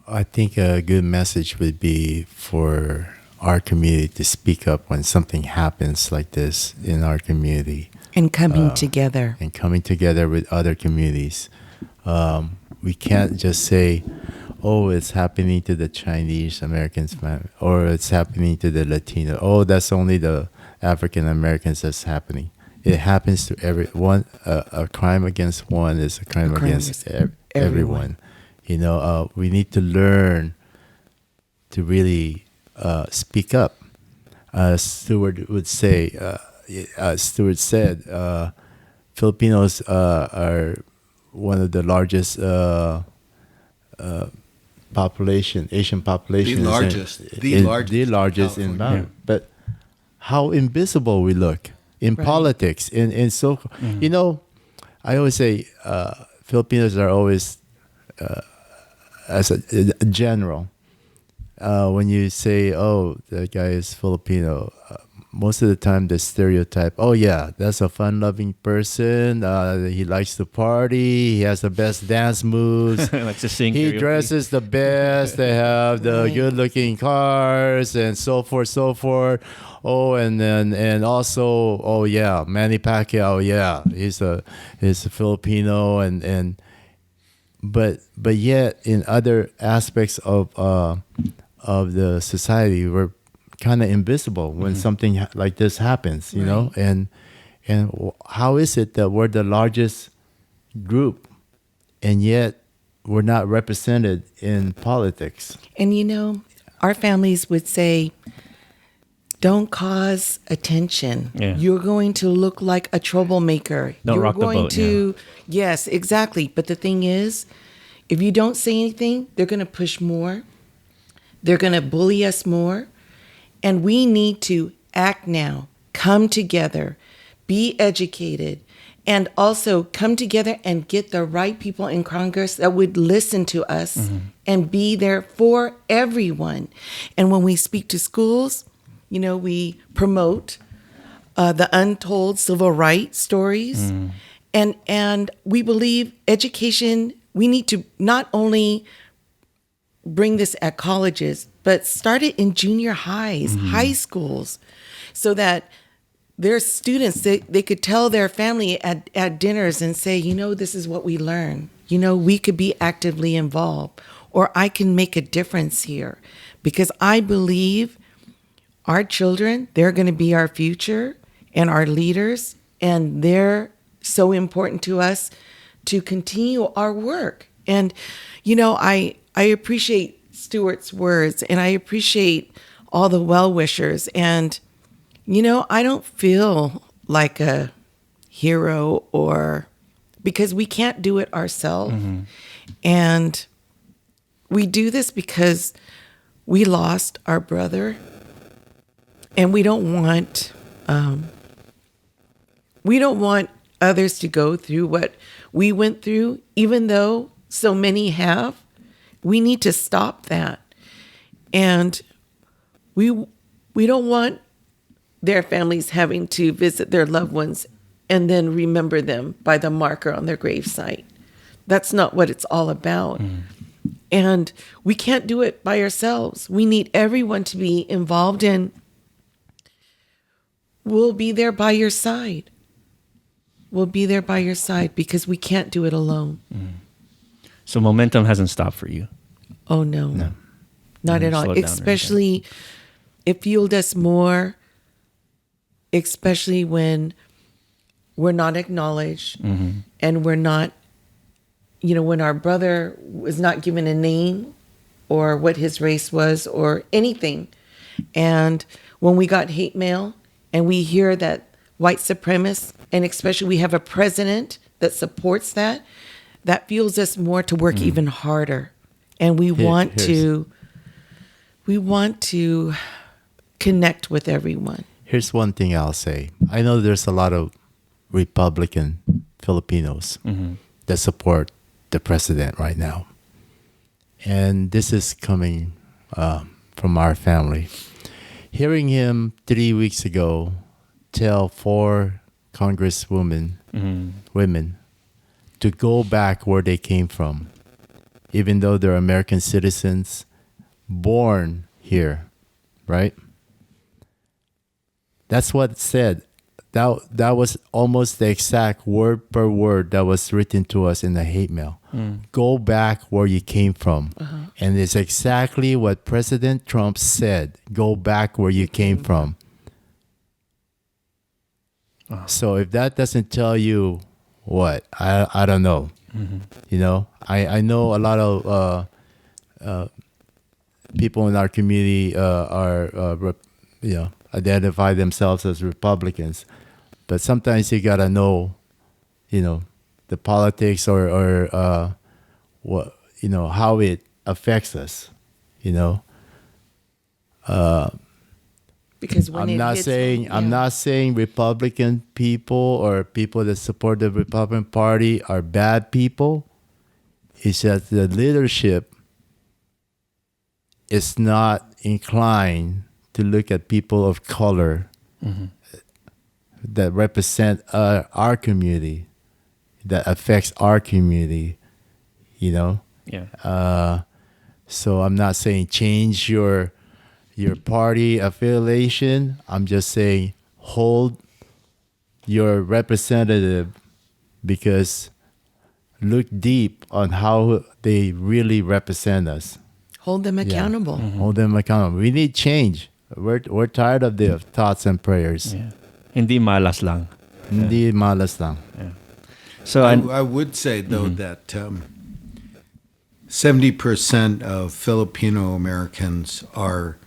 I think a good message would be for our community to speak up when something happens like this in our community. And coming together. And coming together with other communities. We can't just say, oh, it's happening to the Chinese Americans, or it's happening to the Latino. Oh, that's only the African Americans that's happening. It happens to everyone. A crime against one is a crime against everyone. We need to learn to really speak up. Stewart would say. Stewart said, Filipinos are one of the largest Asian population. The largest in California. But how invisible we look in politics, in so. I always say Filipinos are always, as a general, when you say, oh, that guy is Filipino, most of the time the stereotype, oh yeah, that's a fun-loving person, he likes to party, he has the best dance moves, likes to sing, he karaoke. dresses the best, they have the good-looking cars, and so forth. Oh, and also, oh yeah, Manny Pacquiao, yeah, he's a Filipino, but yet in other aspects of the society, we're kind of invisible when something like this happens, you know. And how is it that we're the largest group and yet we're not represented in politics? And our families would say, don't cause attention. Yeah. You're going to look like a troublemaker. Don't You're rock the going boat, to, yes, exactly. But the thing is, if you don't say anything, they're going to push more. They're going to bully us more. And we need to act now, come together, be educated, and also come together and get the right people in Congress that would listen to us and be there for everyone. And when we speak to schools, we promote the untold civil rights stories. And we believe education, we need to not only bring this at colleges, but start it in junior highs, high schools, so that their students, they could tell their family at dinners and say, this is what we learn. We could be actively involved, or I can make a difference here. Because I believe our children, they're going to be our future and our leaders, and they're so important to us to continue our work. And, I appreciate Stewart's words, and I appreciate all the well-wishers. And, I don't feel like a hero, because we can't do it ourselves. And we do this because we lost our brother, and we don't want others to go through what we went through, even though so many have. We need to stop that. And we don't want their families having to visit their loved ones and then remember them by the marker on their gravesite. That's not what it's all about. And we can't do it by ourselves. We need everyone to be involved, and we'll be there by your side. We'll be there by your side because we can't do it alone. So momentum hasn't stopped for you. Oh, no. Not at all. Slowed down or Especially, it fueled us more, especially when we're not acknowledged and we're not, when our brother was not given a name or what his race was or anything. And when we got hate mail and we hear that white supremacists, and especially we have a president that supports that fuels us more to work even harder. And we want to connect with everyone. Here's one thing I'll say. I know there's a lot of Republican Filipinos that support the president right now. And this is coming from our family. Hearing him 3 weeks ago tell 4 congresswomen, women, to go back where they came from, even though they're American citizens, born here, right? That's what it said. That was almost the exact word per word that was written to us in the hate mail. Go back where you came from. And it's exactly what President Trump said. Go back where you came from. So if that doesn't tell you what, I don't know. I know a lot of people in our community identify themselves as Republicans, but sometimes you gotta know, the politics or what how it affects us, Because when I'm not saying Republican people or people that support the Republican Party are bad people. It's just the leadership is not inclined to look at people of color that represent our community, that affects our community, So I'm not saying change your party affiliation. I'm just saying hold your representative, because look deep on how they really represent us. Hold them accountable. Hold them accountable. We need change. We're tired of the thoughts and prayers. Hindi malas lang. Hindi malas lang. So I would say, though, that 70% of Filipino Americans are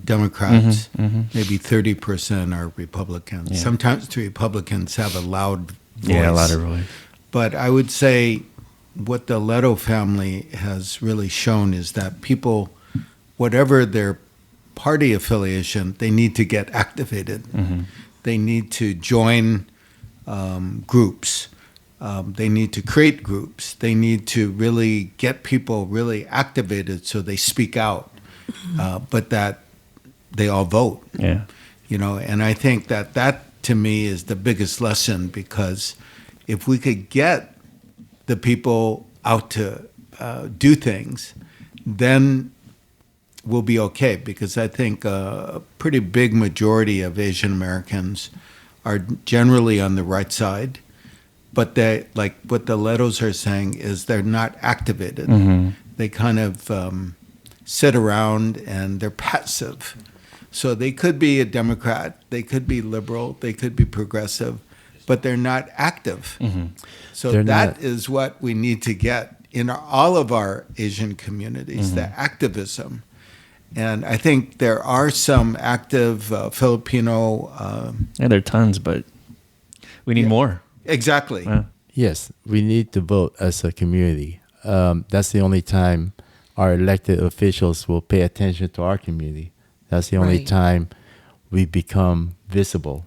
Democrats. Maybe 30% are Republicans. Yeah. Sometimes the Republicans have a loud voice. Yeah, a lot of voice. But I would say what the Ileto family has really shown is that people, whatever their party affiliation, they need to get activated. They need to join groups. They need to create groups. They need to really get people really activated so they speak out, but that they all vote. Yeah. And I think that to me is the biggest lesson, because if we could get the people out to do things, then we'll be okay. Because I think a pretty big majority of Asian Americans are generally on the right side. But they, like what the Iletos are saying, is they're not activated. They kind of sit around and they're passive. So they could be a Democrat, they could be liberal, they could be progressive, but they're not active. So that is what we need to get in all of our Asian communities, the activism. And I think there are some active Filipino... Yeah, there are tons, but we need more. Exactly. Yes, we need to vote as a community. That's the only time our elected officials will pay attention to our community. That's the only time we become visible.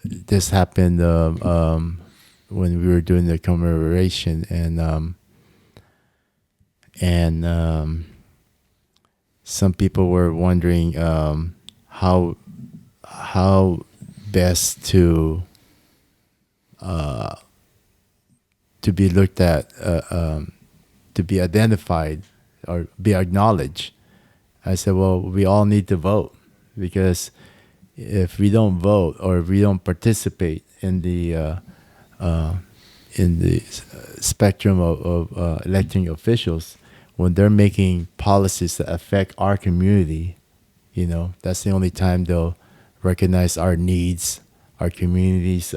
This happened when we were doing the commemoration, and some people were wondering how best to be looked at, to be identified or be acknowledged. I said, well, we all need to vote, because if we don't vote or if we don't participate in the spectrum of electing officials, when they're making policies that affect our community, that's the only time they'll recognize our needs, our communities,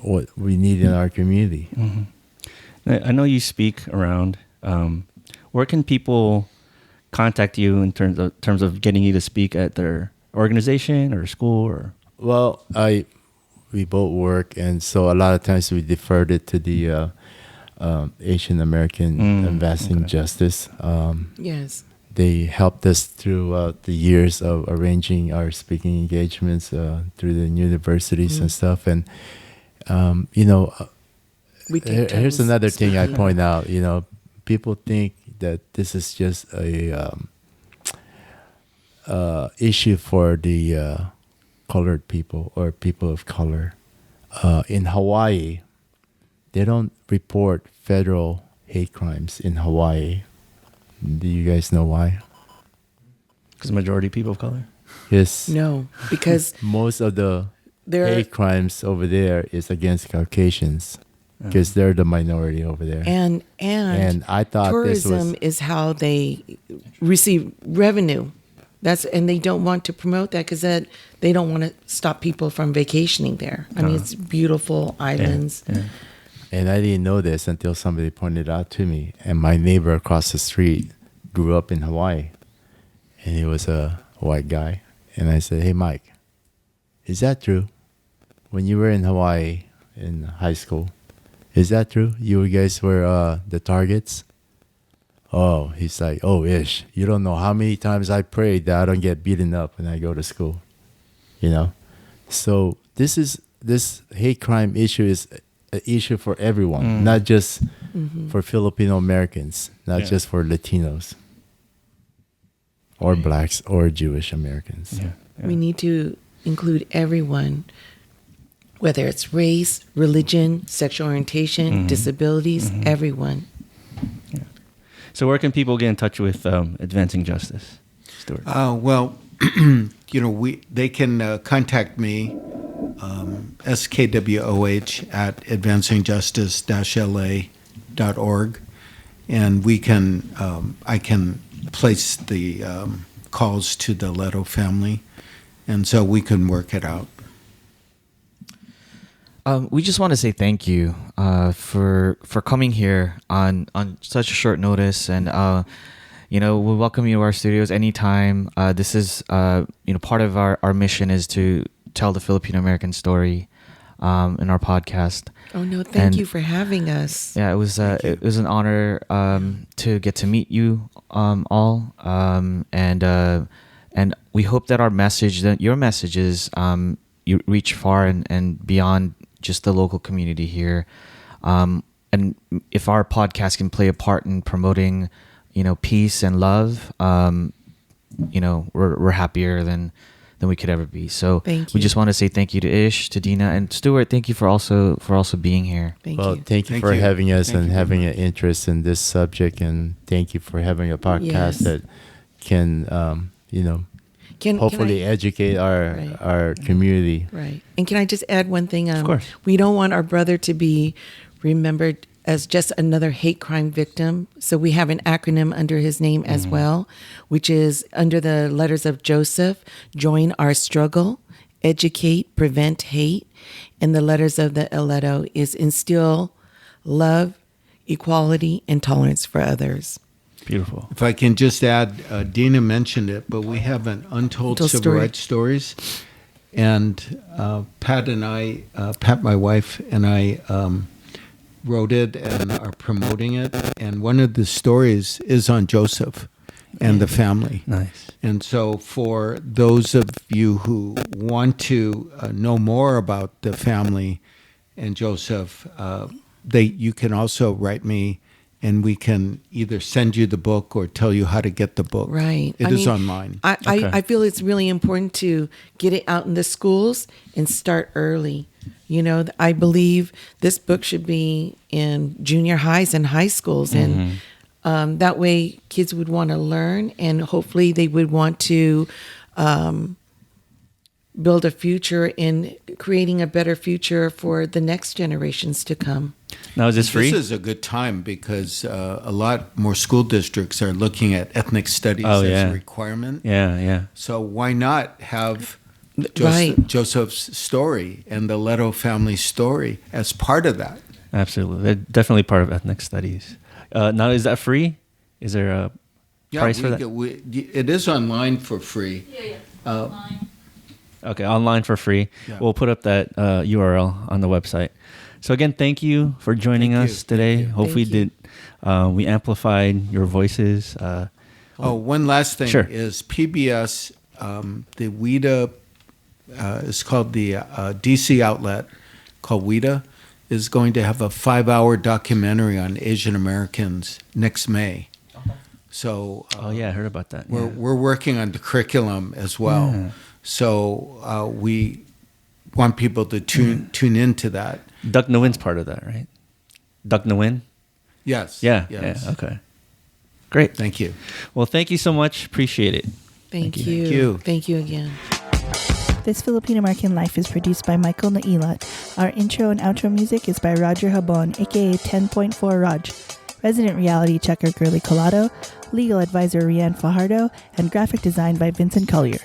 what we need in our community. I know you speak around. Where can people contact you in terms of getting you to speak at their organization or school? Or well, we both work, and so a lot of times we deferred it to the Asian American Advancing Justice. Yes. They helped us throughout the years of arranging our speaking engagements through the universities and stuff. And here's another thing I point out. People think that this is just a issue for the colored people or people of color. In Hawaii, they don't report federal hate crimes in Hawaii. Do you guys know why? Because majority people of color? Yes. No, because most of the hate crimes over there is against Caucasians, because they're the minority over there. And I thought tourism is how they receive revenue. And they don't want to promote that, because they don't want to stop people from vacationing there. I mean, it's beautiful islands. Yeah. And I didn't know this until somebody pointed it out to me. And my neighbor across the street grew up in Hawaii, and he was a white guy. And I said, hey, Mike, is that true? When you were in Hawaii in high school, is that true? You guys were the targets? Oh, he's like, oh, Ish, you don't know how many times I prayed that I don't get beaten up when I go to school. So this hate crime issue is an issue for everyone, not just for Filipino Americans, not just for Latinos or blacks or Jewish Americans. Yeah. We need to include everyone, whether it's race, religion, sexual orientation, disabilities, everyone. Yeah. So where can people get in touch with Advancing Justice, Stewart? They can contact me, SKWOH at advancingjustice-la.org, and I can place the calls to the Ileto family, and so we can work it out. We just want to say thank you for coming here on such a short notice, and we welcome you to our studios anytime. This is part of our mission is to tell the Filipino American story in our podcast. Oh no, thank you for having us. Yeah, it was an honor to get to meet you all, and we hope that your messages you reach far and beyond just the local community here. And if our podcast can play a part in promoting, peace and love, we're happier than we could ever be. So we just want to say thank you to Ish, to Deena, and Stewart. Thank you for also being here. Thank you for having us and having an interest in this subject, and thank you for having a podcast that can hopefully educate our community. Right. And can I just add one thing? Of course. We don't want our brother to be remembered as just another hate crime victim. So we have an acronym under his name as well, which is under the letters of Joseph: join our struggle, educate, prevent hate. And the letters of the Ileto is instill love, equality, and tolerance for others. Beautiful. If I can just add, Deena mentioned it, but we have an untold civil rights stories. And Pat, my wife, and I wrote it and are promoting it. And one of the stories is on Joseph and the family. Nice. And so for those of you who want to know more about the family and Joseph, you can also write me, and we can either send you the book or tell you how to get the book. Right. It is online. I feel it's really important to get it out in the schools and start early. I believe this book should be in junior highs and high schools. And that way kids would want to learn, and hopefully they would want to build a future in creating a better future for the next generations to come. Now, is this free? This is a good time because a lot more school districts are looking at ethnic studies as a requirement. Yeah. So why not have Right. Joseph's story and the Ileto family story as part of that? Absolutely. They're definitely part of ethnic studies. Now, is that free? Is there a price for that? It is online for free. Online. Okay, online for free. Yeah. We'll put up that URL on the website. So again, thank you for joining us today. Hopefully, we amplified your voices. One last thing Sure. is PBS. The WIDA is called the DC outlet called WIDA is going to have a 5-hour documentary on Asian Americans next May. So I heard about that. We're working on the curriculum as well. Yeah. So we want people to tune into that. Duck Nguyen's part of that, right? Duck Nguyen? Yes. Yeah. Yes. Yeah. Okay. Great. Thank you. Well, thank you so much. Appreciate it. Thank you. you. Thank you again. This Filipino American Life is produced by Michael Nailat. Our intro and outro music is by Roger Habon, aka 10.4 Raj. Resident reality checker Girly Colado, legal advisor Rianne Fajardo, and graphic design by Vincent Collyer.